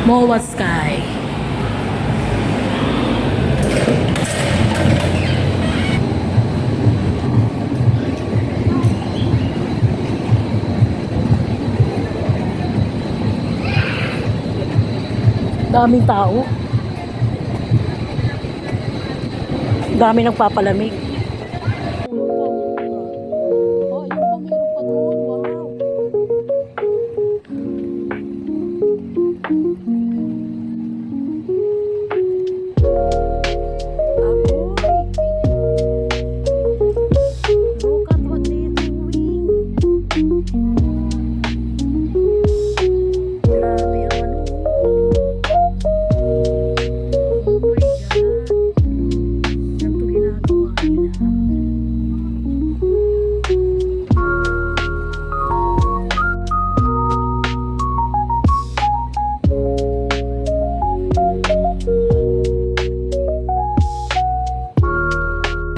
MOA Sky. Daming tao. Dami nagpapalamig. Oh, yun pa, meron pa doon. Wow. Agoy. Look at what they're doing. Grabe ang ano. Oh my God. Ganito ginagawa nila.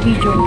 Video.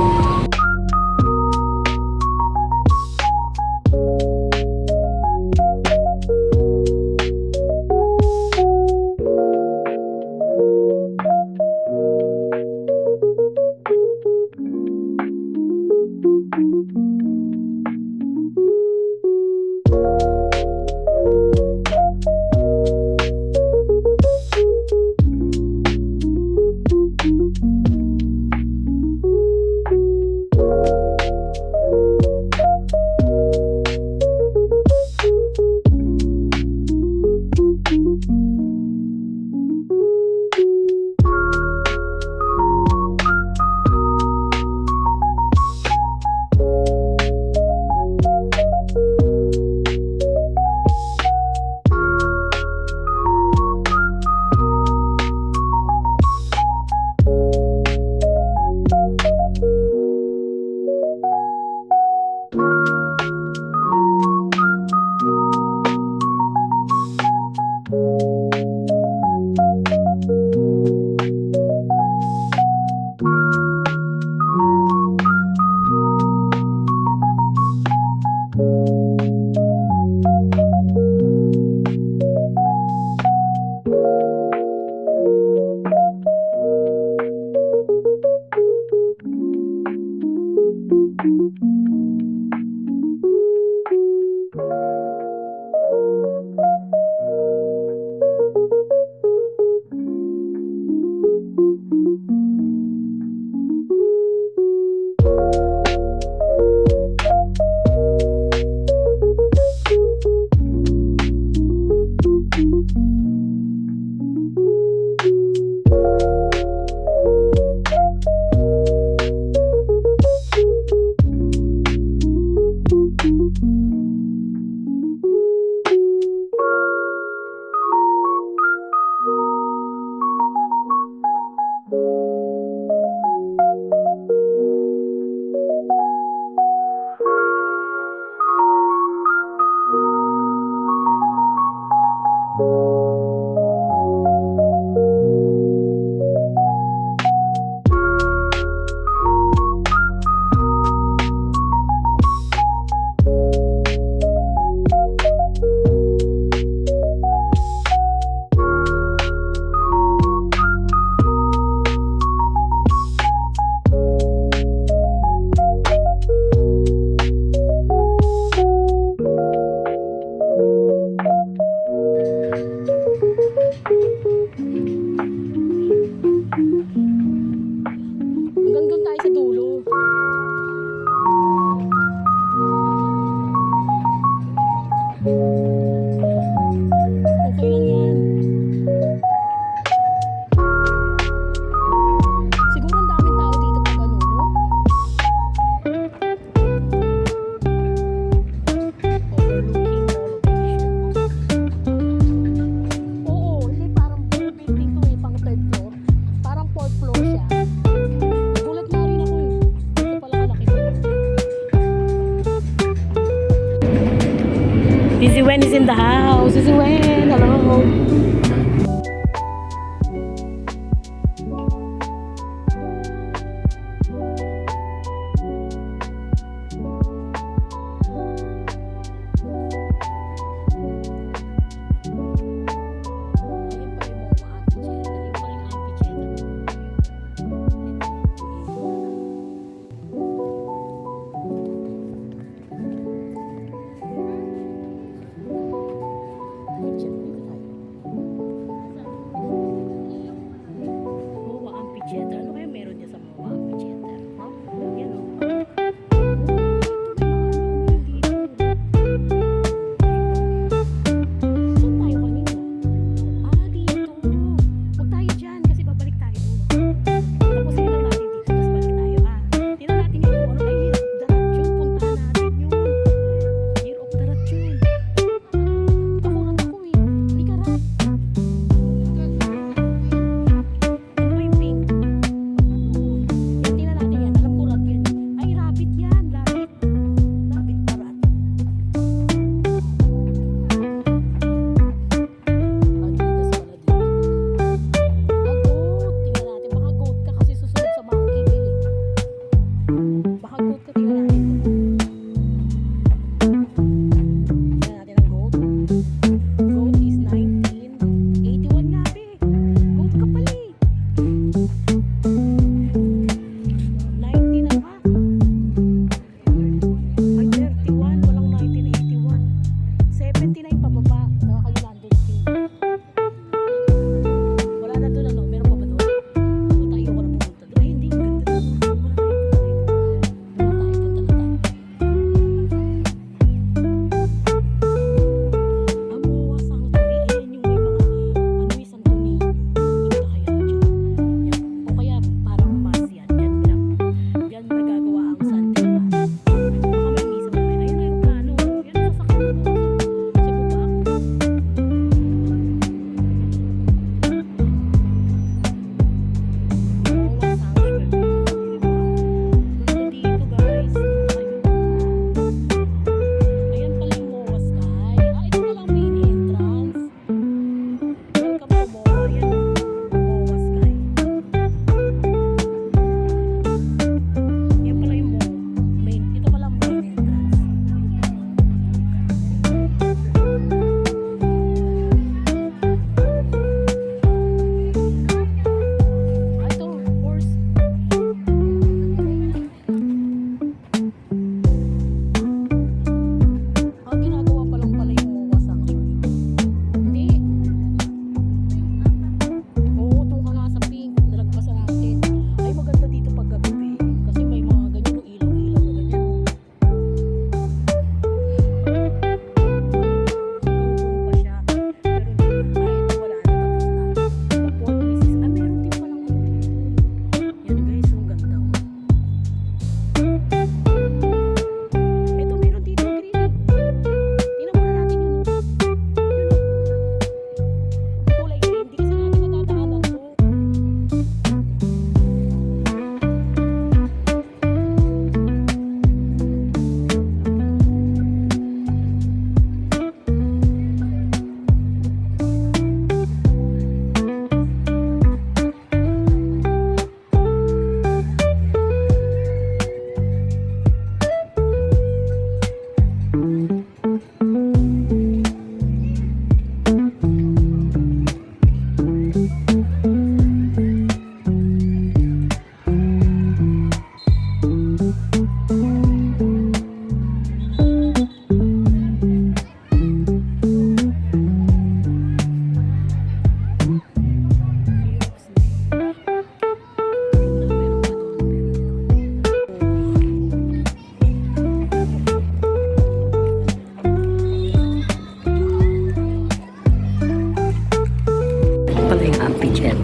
pigeon.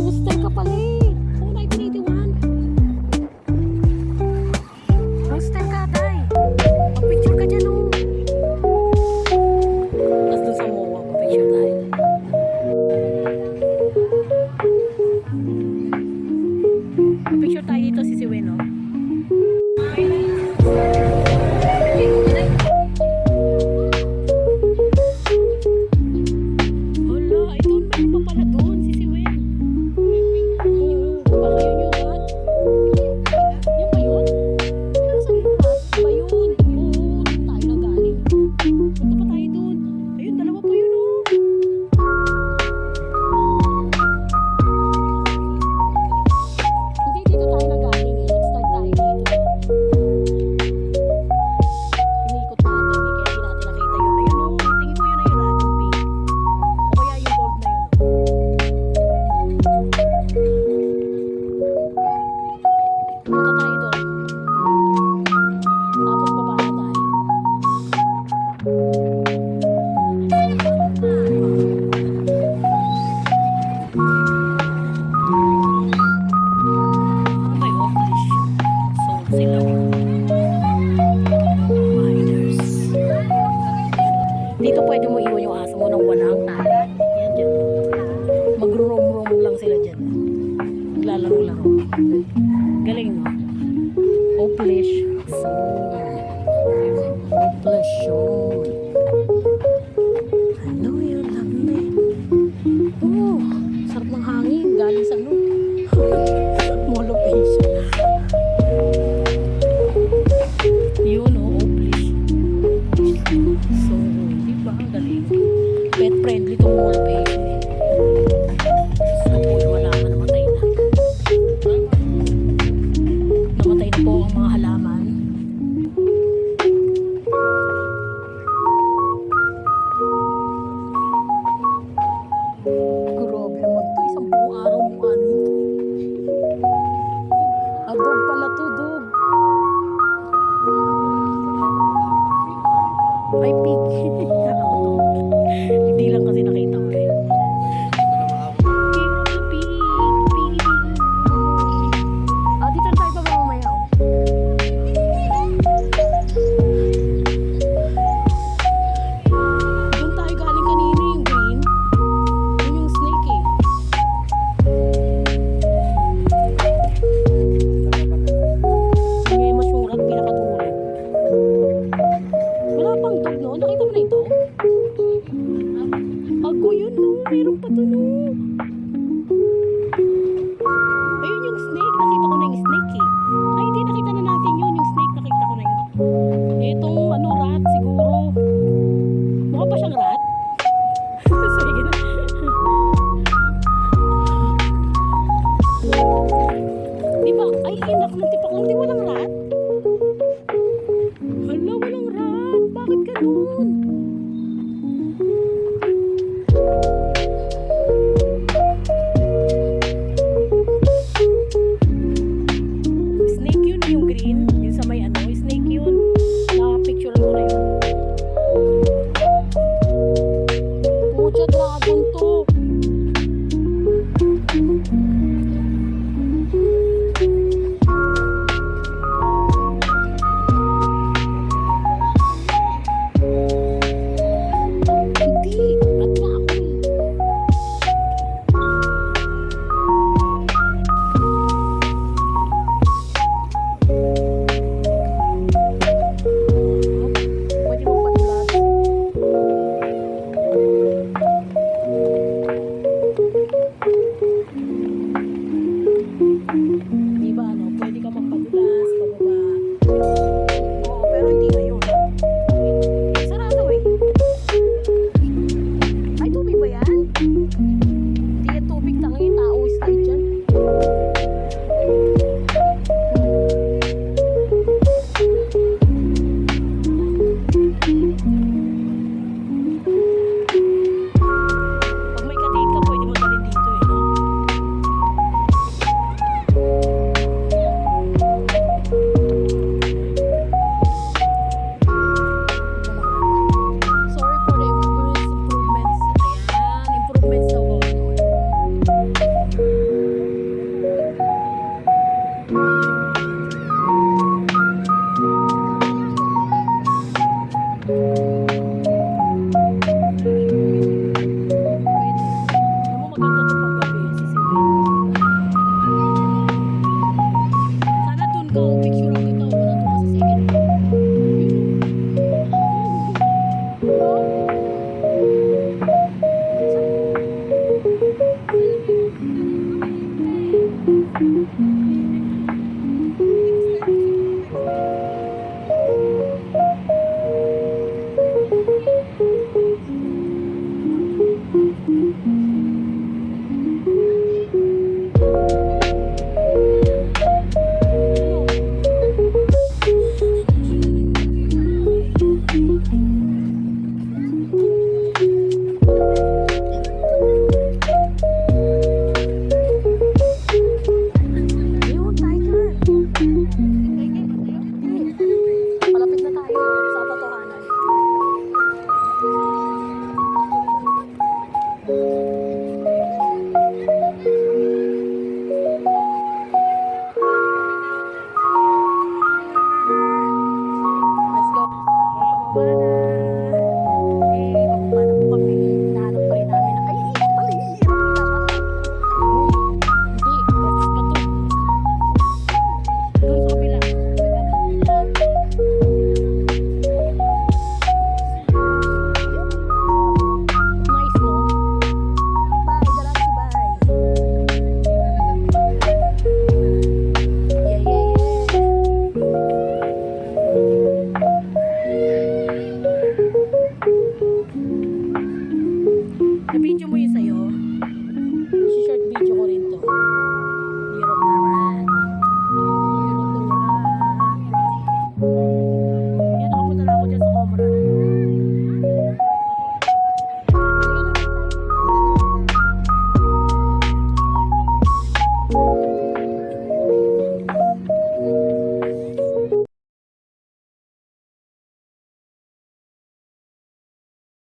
Rooster ka pala eh. Oo, 1981. Rooster ka, tay. Pag-picture ka dyan, oh. Tapos dun sa MOA, pag-picture tayo. Pag-picture tayo dito, si Siwen, oh. Hala, ay doon, mayroon pa pala doon, si Siwen. Baka yun yung rat. Yan ba yun? Nasaan yung rat? Ba yun? Oo, doon tayo na galing. Punta pa tayo doon. Ayun, dalawa pa yun, oh. Hindi, dito tayo na galing eh. Nag-start tayo dito. Iniikot natin eh. Kaya di natin nakita yun na yun, oh. Tingin ko yun na yung rat, yung pink. O kaya yung gold na yun, oh. Punta tayo doon. Tapos baba na tayo. May off-leash. So, sila miners. Dito pwede mo iwan yung aso mo nang walang tali. Yan dyan. Mag-roam-roam lang sila dyan. Maglalaro-laro. Galing, no? Off-leash. So, off-leash yun. I know you love me. Oh, sarap ng hangin. Galing sa ano? Mall of Asia. Yun, oh, off-leash. So, di ba? Galing. Pet friendly tong Mall of Asia. Eh. So, wala man, namatay na. Namatay na po ang mga halaman. Grabe naman to. Isang buong araw mo ano ito. Dog pala to, dog. Ay, pig. Kala ko to. Hindi lang kasi nakita ko eh. Pig. Dito na tayo pa ba mamaya? Oh. Doon tayo galing kanina yung green. Yun yung snake eh. Ngayon mas yung rat pinakatulog. Wala pang dog, no? Nakita mo na ito? Ako yun, no? Meron pa doon, no? Ayun yung snake. Nakita ko na yung snake eh. Ay, hindi. Nakita na natin yun. Yung snake, nakita ko na yun. Itong ano, rat siguro. Mukha pa siyang rat? Sige na. Diba? Ay, inak ng tipak lang. Di walang rat? Hala, walang rat. Bakit ganun? Snake yun, yung green. Yung sa may ano, snake yun. Nakapicture ko na yun. Pucha, dragon to.